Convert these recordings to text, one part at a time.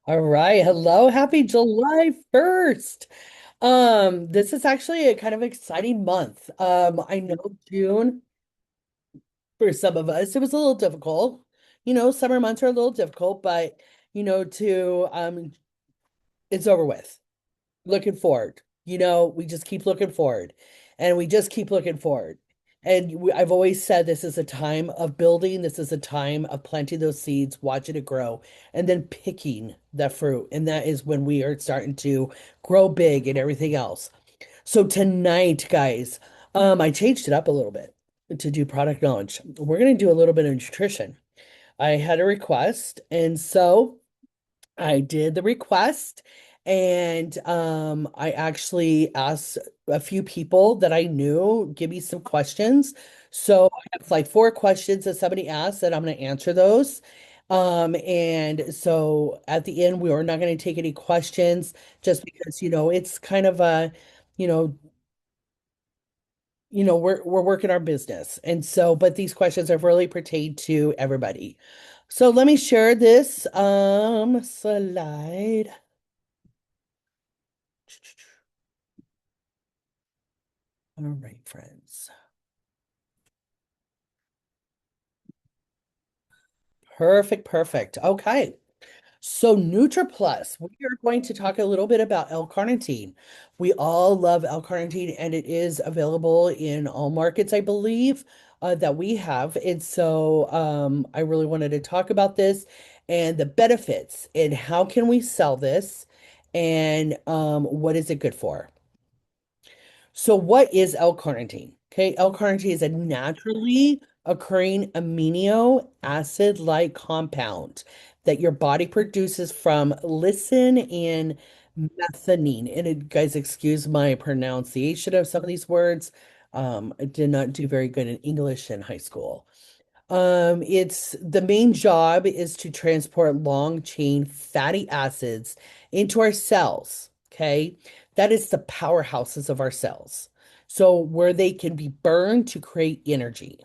All right. Hello. Happy July 1st. This is actually a kind of exciting month. I know June for some of us, it was a little difficult. Summer months are a little difficult, but to it's over with. Looking forward. We just keep looking forward and we just keep looking forward. And I've always said this is a time of building. This is a time of planting those seeds, watching it grow, and then picking the fruit. And that is when we are starting to grow big and everything else. So tonight, guys, I changed it up a little bit to do product knowledge. We're going to do a little bit of nutrition. I had a request, and so I did the request and I actually asked a few people that I knew give me some questions. So I have like four questions that somebody asked and I'm going to answer those. And so at the end, we are not going to take any questions just because, it's kind of you know, we're working our business. And so, but these questions have really pertained to everybody. So let me share this slide. All right, friends. Perfect, perfect. Okay. So NutriPlus, we are going to talk a little bit about L-Carnitine. We all love L-Carnitine and it is available in all markets, I believe, that we have. And so I really wanted to talk about this and the benefits and how can we sell this and what is it good for? So what is L-carnitine? Okay, L-carnitine is a naturally occurring amino acid-like compound that your body produces from lysine and methionine. And guys, excuse my pronunciation of some of these words. I did not do very good in English in high school. It's the main job is to transport long chain fatty acids into our cells. Okay. That is the powerhouses of our cells. So where they can be burned to create energy.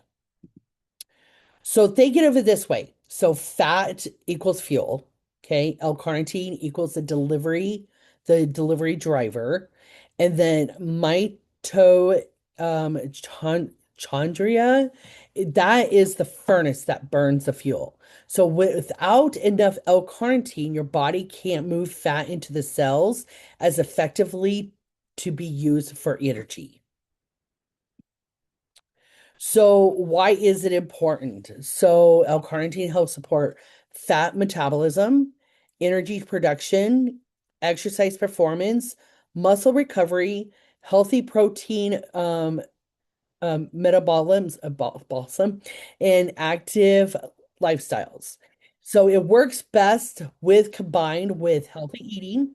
So think of it this way. So fat equals fuel. Okay. L-carnitine equals the delivery driver. And then chondria, that is the furnace that burns the fuel. So without enough L-carnitine, your body can't move fat into the cells as effectively to be used for energy. So why is it important? So L-carnitine helps support fat metabolism, energy production, exercise performance, muscle recovery, healthy protein metabolism, balsam, and active lifestyles. So it works best with combined with healthy eating,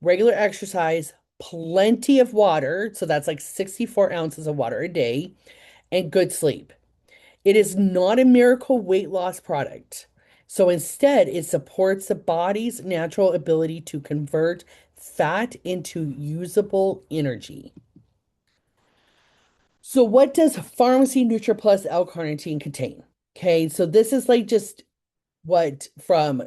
regular exercise, plenty of water. So that's like 64 ounces of water a day, and good sleep. It is not a miracle weight loss product. So instead, it supports the body's natural ability to convert fat into usable energy. So what does Pharmacy NutriPlus L-carnitine contain? Okay, so this is like just what from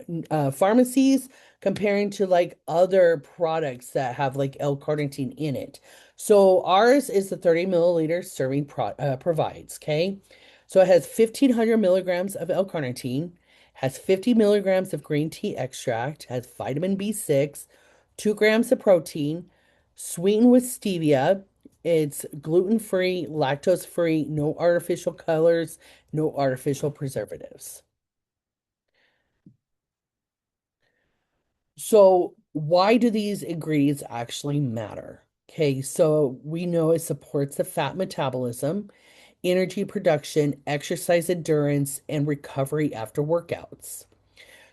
pharmacies comparing to like other products that have like L-carnitine in it. So ours is the 30 milliliter serving provides, okay? So it has 1,500 milligrams of L-carnitine, has 50 milligrams of green tea extract, has vitamin B6, 2 grams of protein, sweetened with stevia. It's gluten-free, lactose-free, no artificial colors, no artificial preservatives. So, why do these ingredients actually matter? Okay, so we know it supports the fat metabolism, energy production, exercise endurance, and recovery after workouts.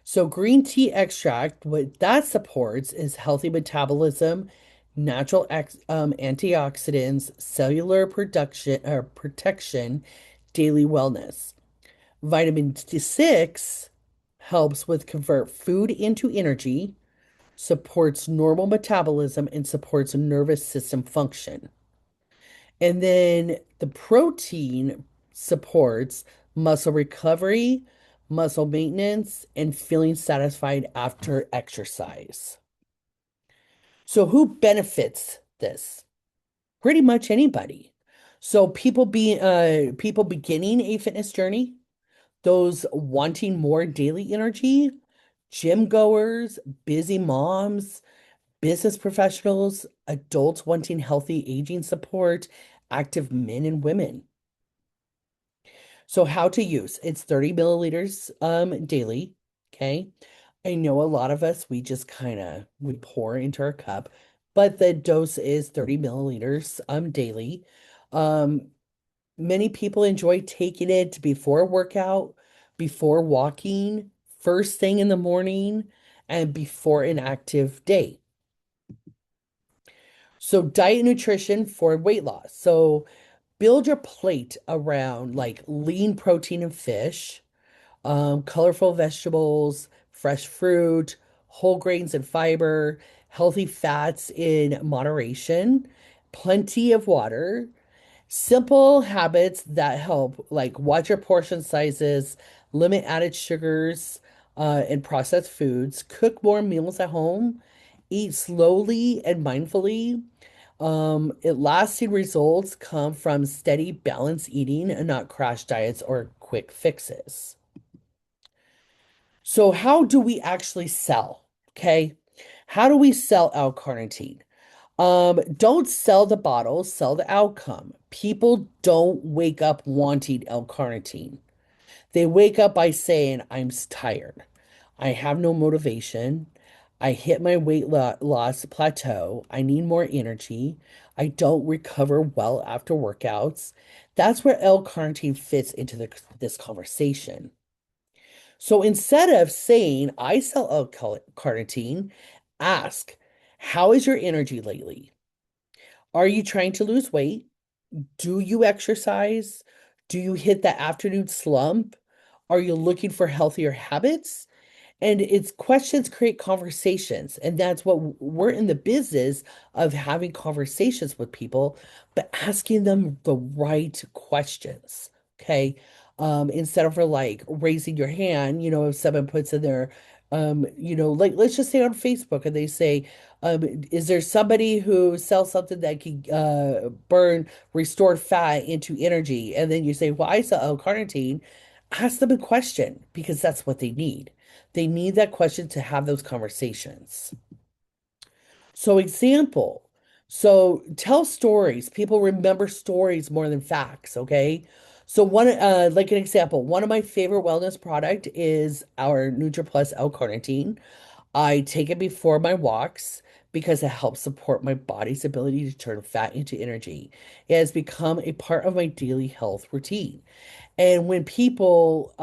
So, green tea extract, what that supports is healthy metabolism, natural antioxidants, cellular production or protection, daily wellness. Vitamin D6 helps with convert food into energy, supports normal metabolism, and supports nervous system function. And then the protein supports muscle recovery, muscle maintenance, and feeling satisfied after exercise. So who benefits this? Pretty much anybody. So people beginning a fitness journey, those wanting more daily energy, gym goers, busy moms, business professionals, adults wanting healthy aging support, active men and women. So how to use? It's 30 milliliters daily. Okay. I know a lot of us, we just kind of we pour into our cup, but the dose is 30 milliliters daily. Um, Many people enjoy taking it before workout, before walking, first thing in the morning, and before an active day. So diet and nutrition for weight loss. So build your plate around like lean protein and fish, colorful vegetables, fresh fruit, whole grains and fiber, healthy fats in moderation, plenty of water, simple habits that help, like watch your portion sizes, limit added sugars, and processed foods, cook more meals at home, eat slowly and mindfully. Lasting results come from steady, balanced eating and not crash diets or quick fixes. So, how do we actually sell? Okay. How do we sell L-carnitine? Don't sell the bottle, sell the outcome. People don't wake up wanting L-carnitine. They wake up by saying, tired. I have no motivation. I hit my weight loss plateau. I need more energy. I don't recover well after workouts. That's where L-carnitine fits into this conversation. So instead of saying, I sell L-carnitine, ask, how is your energy lately? Are you trying to lose weight? Do you exercise? Do you hit that afternoon slump? Are you looking for healthier habits? And it's questions create conversations. And that's what we're in the business of having conversations with people, but asking them the right questions. Okay. Instead of for like raising your hand, if someone puts in their, like let's just say on Facebook and they say, is there somebody who sells something that can burn restored fat into energy? And then you say, well, I sell L-carnitine. Ask them a question because that's what they need. They need that question to have those conversations. So, example, so tell stories. People remember stories more than facts, okay? So like an example, one of my favorite wellness product is our NutriPlus L-carnitine. I take it before my walks because it helps support my body's ability to turn fat into energy. It has become a part of my daily health routine. And when people,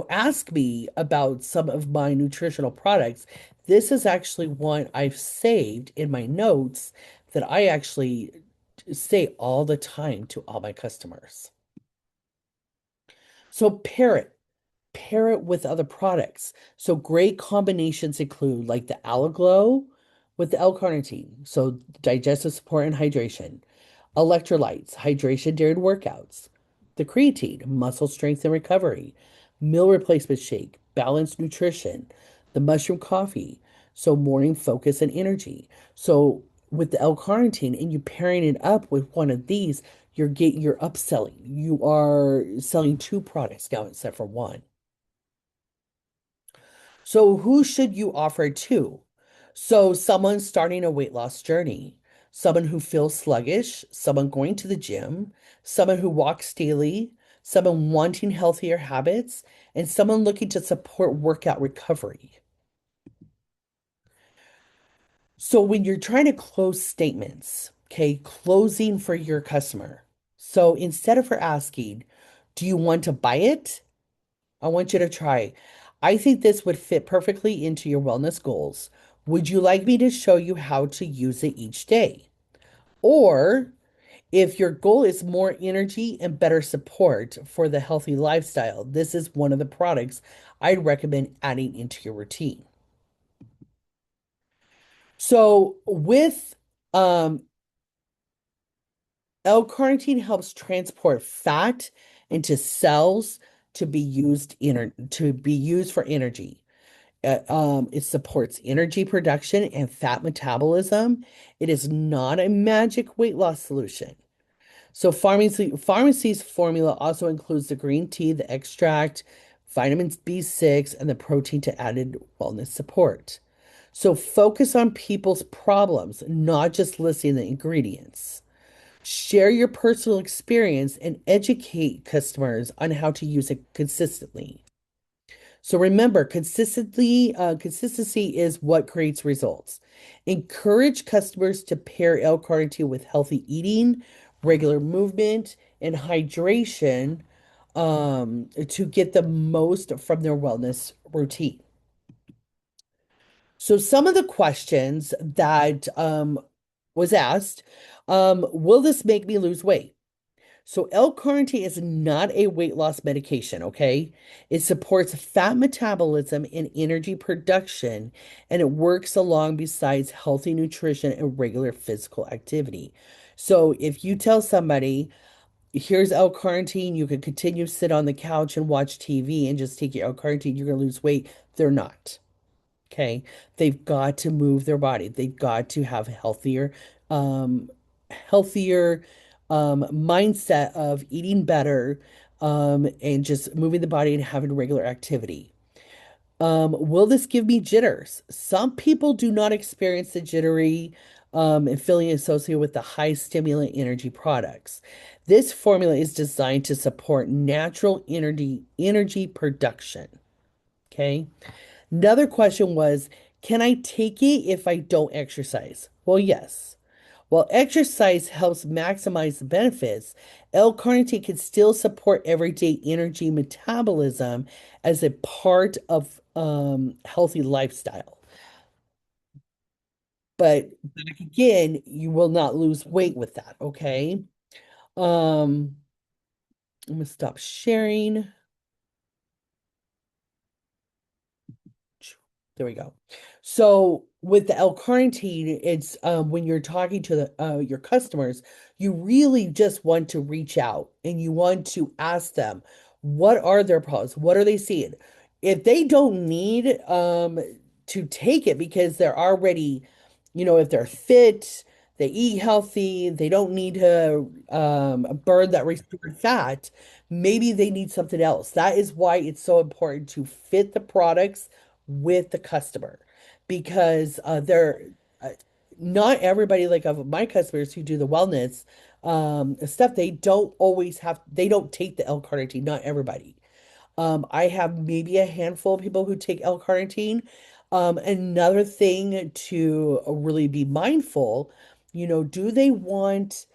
ask me about some of my nutritional products, this is actually one I've saved in my notes that I actually say all the time to all my customers. So pair it with other products. So great combinations include like the Alaglow with the L-carnitine, so digestive support and hydration. Electrolytes, hydration during workouts. The creatine, muscle strength and recovery. Meal replacement shake, balanced nutrition. The mushroom coffee, so morning focus and energy. So with the L-carnitine and you pairing it up with one of these, you're upselling. You are selling two products now instead for one. So who should you offer it to? So someone starting a weight loss journey, someone who feels sluggish, someone going to the gym, someone who walks daily, someone wanting healthier habits, and someone looking to support workout recovery. So when you're trying to close statements, okay, closing for your customer. So instead of her asking, do you want to buy it? I want you to try. I think this would fit perfectly into your wellness goals. Would you like me to show you how to use it each day? Or if your goal is more energy and better support for the healthy lifestyle, this is one of the products I'd recommend adding into your routine. So with L-carnitine helps transport fat into cells to be used for energy. It supports energy production and fat metabolism. It is not a magic weight loss solution. So pharmacy's formula also includes the green tea, the extract, vitamins B6, and the protein to added wellness support. So focus on people's problems, not just listing the ingredients. Share your personal experience and educate customers on how to use it consistently. So remember, consistency is what creates results. Encourage customers to pair L-carnitine with healthy eating, regular movement, and hydration to get the most from their wellness routine. So some of the questions that was asked, will this make me lose weight? So L-carnitine is not a weight loss medication, okay? It supports fat metabolism and energy production, and it works along besides healthy nutrition and regular physical activity. So if you tell somebody, here's L-carnitine, you can continue to sit on the couch and watch TV and just take your L-carnitine, you're going to lose weight. They're not. Okay. They've got to move their body. They've got to have um, healthier mindset of eating better, and just moving the body and having regular activity. Will this give me jitters? Some people do not experience the jittery and feeling associated with the high stimulant energy products. This formula is designed to support natural energy production. Okay. Another question was, can I take it if I don't exercise? Well, yes. While exercise helps maximize the benefits, L-carnitine can still support everyday energy metabolism as a part of healthy lifestyle. But back again, you will not lose weight with that, okay? Um, I'm gonna stop sharing. There we go. So with the L-carnitine, it's when you're talking to your customers, you really just want to reach out and you want to ask them, what are their problems? What are they seeing? If they don't need to take it because they're already, if they're fit, they eat healthy, they don't need to burn that restored fat, maybe they need something else. That is why it's so important to fit the products with the customer because they're not everybody like of my customers who do the wellness stuff, they don't take the L-carnitine, not everybody. I have maybe a handful of people who take L-carnitine. Another thing to really be mindful, do they want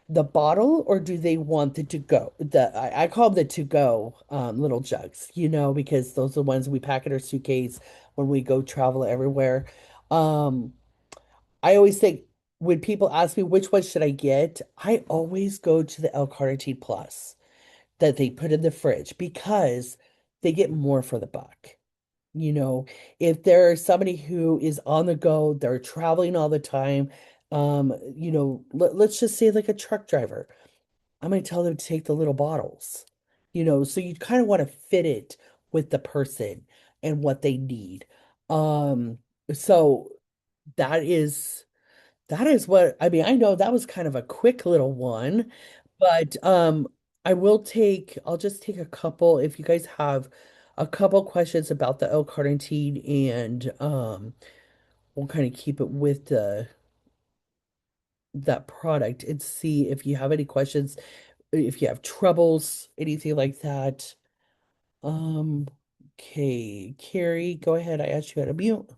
the bottle or do they want the to go? I call them the to go little jugs, because those are the ones we pack in our suitcase when we go travel everywhere. Um, I always think when people ask me which one should I get, I always go to the L-carnitine Plus that they put in the fridge because they get more for the buck. You know, if there's somebody who is on the go, they're traveling all the time, let's just say like a truck driver. I'm going to tell them to take the little bottles, so you kind of want to fit it with the person and what they need. Um, so that is that is what I mean. I know that was kind of a quick little one, but I'll just take a couple if you guys have a couple questions about the L-carnitine and we'll kind of keep it with the that product and see if you have any questions, if you have troubles, anything like that. Um, okay, Carrie, go ahead. I asked you how to mute.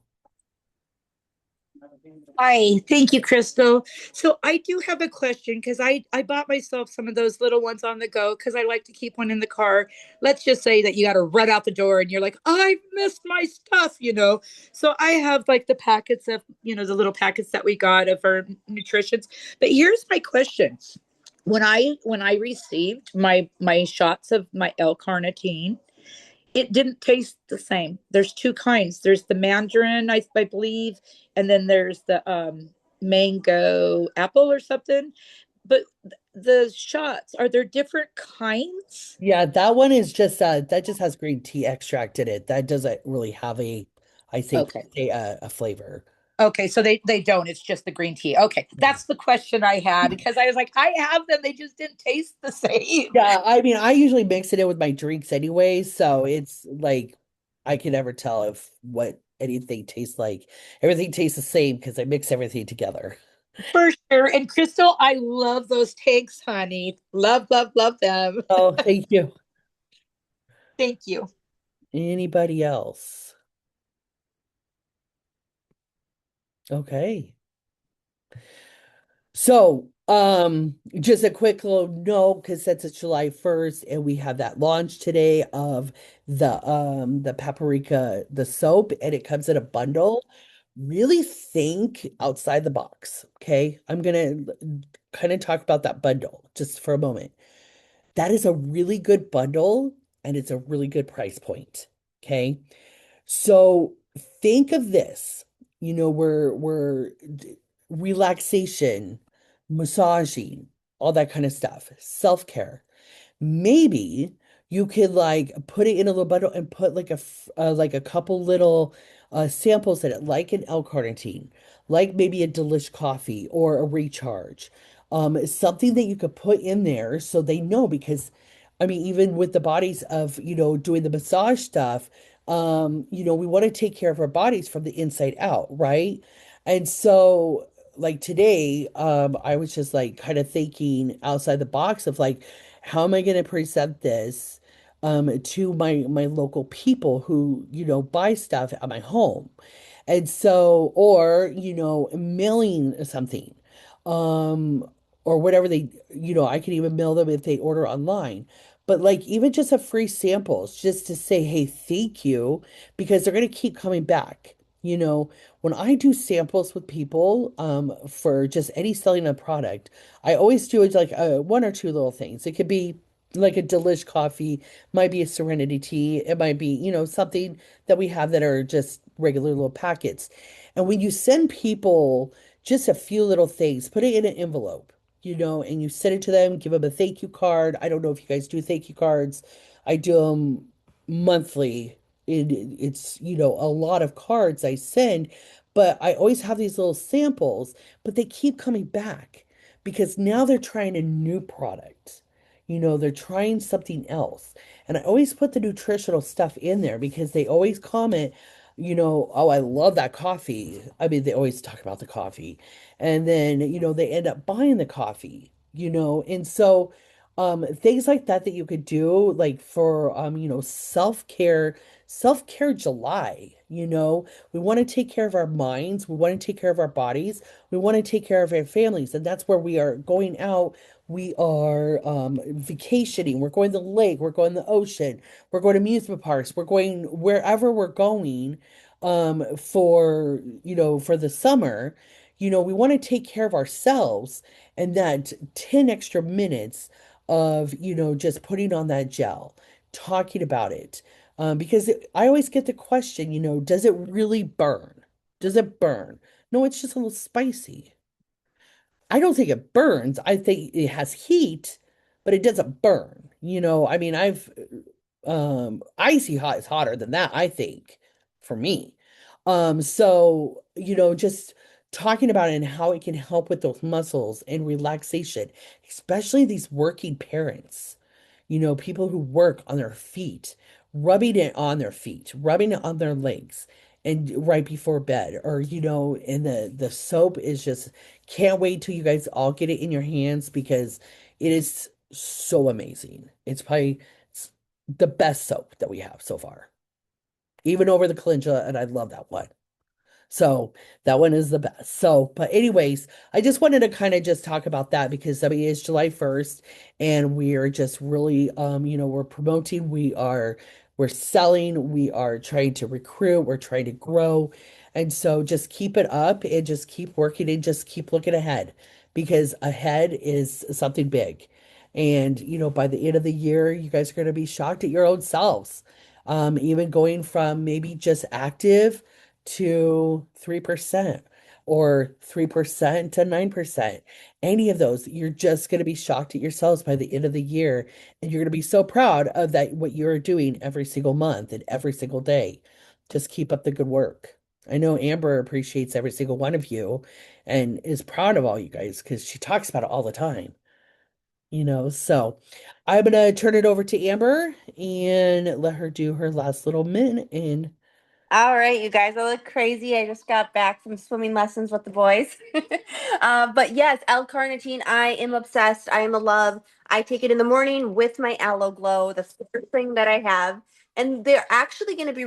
Hi, thank you, Crystal. So I do have a question because I bought myself some of those little ones on the go because I like to keep one in the car. Let's just say that you got to run out the door and you're like, I missed my stuff. So I have like the packets of, the little packets that we got of our nutritions. But here's my question. When I received my shots of my L-carnitine, it didn't taste the same. There's two kinds. There's the mandarin, I believe, and then there's the mango apple or something. But the shots, are there different kinds? Yeah, that one is just that just has green tea extract in it. That doesn't really have a, I think, Okay. a flavor. Okay, so they don't. It's just the green tea. Okay, that's the question I had because I was like, I have them. They just didn't taste the same. Yeah, I mean, I usually mix it in with my drinks anyway, so it's like I can never tell if what anything tastes like. Everything tastes the same because I mix everything together. For sure. And Crystal, I love those takes, honey. Love, love, love them. Oh, thank you. Thank you. Anybody else? Okay. So, just a quick little note, because since it's July 1st and we have that launch today of the paprika, the soap, and it comes in a bundle. Really think outside the box. Okay. I'm gonna kind of talk about that bundle just for a moment. That is a really good bundle and it's a really good price point. Okay. So think of this, we're relaxation, massaging, all that kind of stuff, self-care. Maybe you could like put it in a little bundle and put like a couple little samples in it, like an L-carnitine, like maybe a Delish coffee or a recharge. Something that you could put in there so they know because I mean, even with the bodies of, doing the massage stuff, we want to take care of our bodies from the inside out, right? And so like today, I was just like kind of thinking outside the box of like, how am I going to present this to my local people who, buy stuff at my home? And so, or, mailing something, um, or whatever I can even mail them if they order online. But like even just a free samples, just to say, hey, thank you, because they're going to keep coming back. When I do samples with people, for just any selling a product, I always do it like one or two little things. It could be like a Delish coffee, might be a Serenity tea, it might be, something that we have that are just regular little packets. And when you send people just a few little things, put it in an envelope, and you send it to them, give them a thank you card. I don't know if you guys do thank you cards. I do them monthly. It's, a lot of cards I send, but I always have these little samples, but they keep coming back because now they're trying a new product. They're trying something else. And I always put the nutritional stuff in there because they always comment, oh, I love that coffee. I mean, they always talk about the coffee. And then, they end up buying the coffee, and so things like that that you could do like for self-care July, we want to take care of our minds, we want to take care of our bodies, we want to take care of our families, and that's where we are going out. We are vacationing, we're going to the lake, we're going to the ocean, we're going to amusement parks, we're going wherever we're going for the summer. We want to take care of ourselves, and that 10 extra minutes of, just putting on that gel, talking about it. Because I always get the question, does it really burn? Does it burn? No, it's just a little spicy. I don't think it burns. I think it has heat, but it doesn't burn. I mean, icy hot is hotter than that, I think, for me. So, just talking about it and how it can help with those muscles and relaxation, especially these working parents, people who work on their feet, rubbing it on their feet, rubbing it on their legs, and right before bed, or, and the soap is just, can't wait till you guys all get it in your hands because it is so amazing. It's probably the best soap that we have so far, even over the Kalinja, and I love that one. So that one is the best. So, but anyways, I just wanted to kind of just talk about that because I mean it's July 1st and we are just really we're promoting, we're selling, we are trying to recruit, we're trying to grow. And so just keep it up and just keep working and just keep looking ahead because ahead is something big. And by the end of the year, you guys are going to be shocked at your own selves. Even going from maybe just active to 3%. or 3% to 9%. Any of those, you're just going to be shocked at yourselves by the end of the year. And you're going to be so proud of that, what you're doing every single month and every single day. Just keep up the good work. I know Amber appreciates every single one of you and is proud of all you guys because she talks about it all the time. So I'm gonna turn it over to Amber and let her do her last little minute and All right, you guys, I look crazy. I just got back from swimming lessons with the boys. But yes, L-Carnitine, I am obsessed. I am in love. I take it in the morning with my Aloe Glow. That's the first thing that I have. And they're actually going to be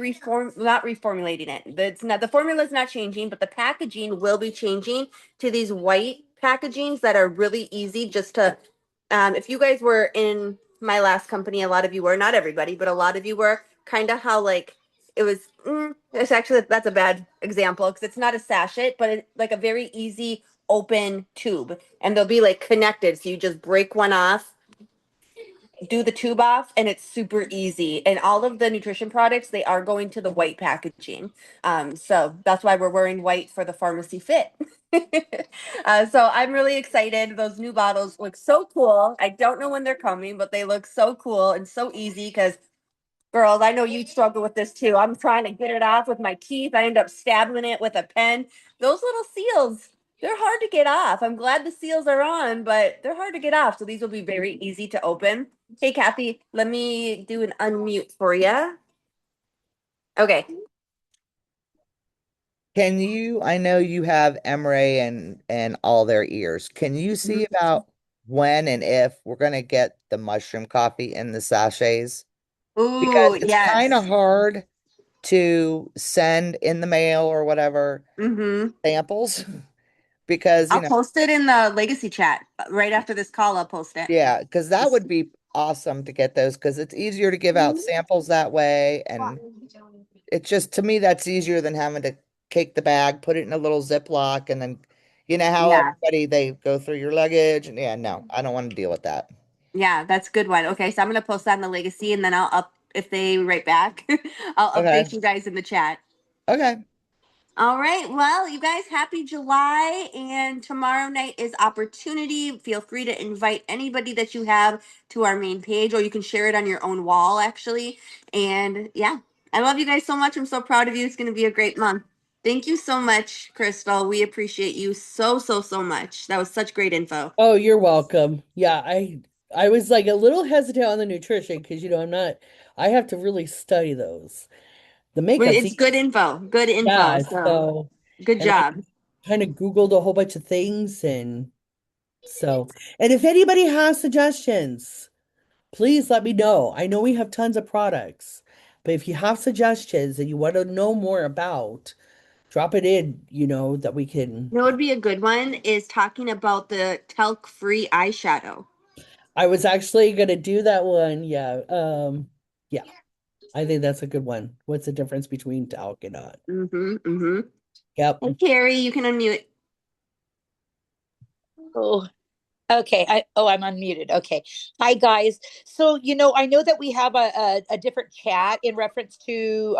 not reformulating it. It's not, the formula is not changing, but the packaging will be changing to these white packagings that are really easy just to, if you guys were in my last company, a lot of you were, not everybody, but a lot of you were kind of how like it was it's actually that's a bad example because it's not a sachet but it's like a very easy open tube and they'll be like connected so you just break one off, do the tube off, and it's super easy. And all of the nutrition products, they are going to the white packaging, so that's why we're wearing white for the pharmacy fit. So I'm really excited. Those new bottles look so cool. I don't know when they're coming, but they look so cool and so easy because girls, I know you struggle with this too. I'm trying to get it off with my teeth. I end up stabbing it with a pen. Those little seals, they're hard to get off. I'm glad the seals are on, but they're hard to get off. So these will be very easy to open. Hey, Kathy, let me do an unmute for you. Okay. Can you, I know you have Emre and all their ears. Can you see Mhm. about when and if we're gonna get the mushroom coffee in the sachets? Because Ooh, it's kind of yes. hard to send in the mail or whatever Mm-hmm. samples because, I'll post it in the legacy chat right after this call. I'll post it. yeah, because that would be awesome to get those because it's easier to give out samples that way. And it's just, to me, that's easier than having to take the bag, put it in a little Ziploc, and then, you know how Yeah. everybody, they go through your luggage. And yeah, no, I don't want to deal with that. Yeah, that's a good one. Okay, so I'm gonna post that in the legacy and then I'll up if they write back, I'll Okay. update you guys in the chat. Okay. All right. Well, you guys, happy July. And tomorrow night is opportunity. Feel free to invite anybody that you have to our main page, or you can share it on your own wall, actually. And yeah, I love you guys so much. I'm so proud of you. It's going to be a great month. Thank you so much, Crystal. We appreciate you so, so, so much. That was such great info. oh, you're welcome. Yeah, I was like a little hesitant on the nutrition because I have to really study those. The Well, makeup's it's easy. good info. Good info. Yeah, So so good and I job. kind of Googled a whole bunch of things and so and if anybody has suggestions, please let me know. I know we have tons of products, but if you have suggestions and you want to know more about, drop it in, that we can. You know what would be a good one is talking about the talc-free eyeshadow. I was actually gonna do that one. Yeah. Yeah, I think that's a good one. What's the difference between talc and not? Mm-hmm. Mm-hmm. Yep. Hey, Carrie, you can unmute. Oh, okay. I'm unmuted. Okay. Hi guys. So, I know that we have a different chat in reference to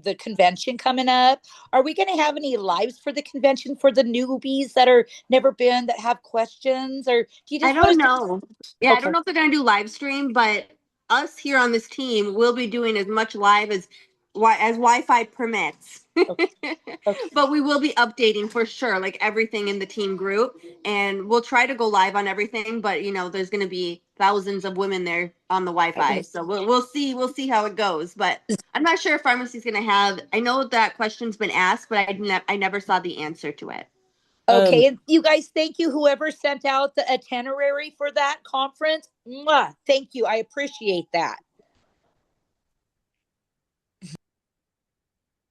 the convention coming up. Are we going to have any lives for the convention for the newbies that are never been that have questions, or do you I just want don't us to? know. Yeah, I don't Okay. know if they're gonna do live stream, but us here on this team will be doing as much live as Wi-Fi permits. Okay. Okay. But we will be updating for sure, like everything in the team group, and we'll try to go live on everything. But there's gonna be thousands of women there on the Wi-Fi, Okay. so we'll see how it goes. But I'm not sure if pharmacy's gonna have. I know that question's been asked, but I never saw the answer to it. Um, Okay, and you guys, thank you. Whoever sent out the itinerary for that conference, mwah, thank you. I appreciate that.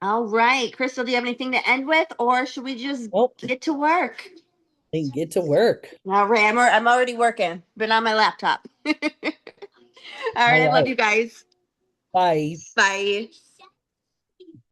All right, Crystal, do you have anything to end with, or should we just well, get to work? and get to work. All right, I'm already working. Been on my laptop. All right, All I love right. you guys. Bye. Bye.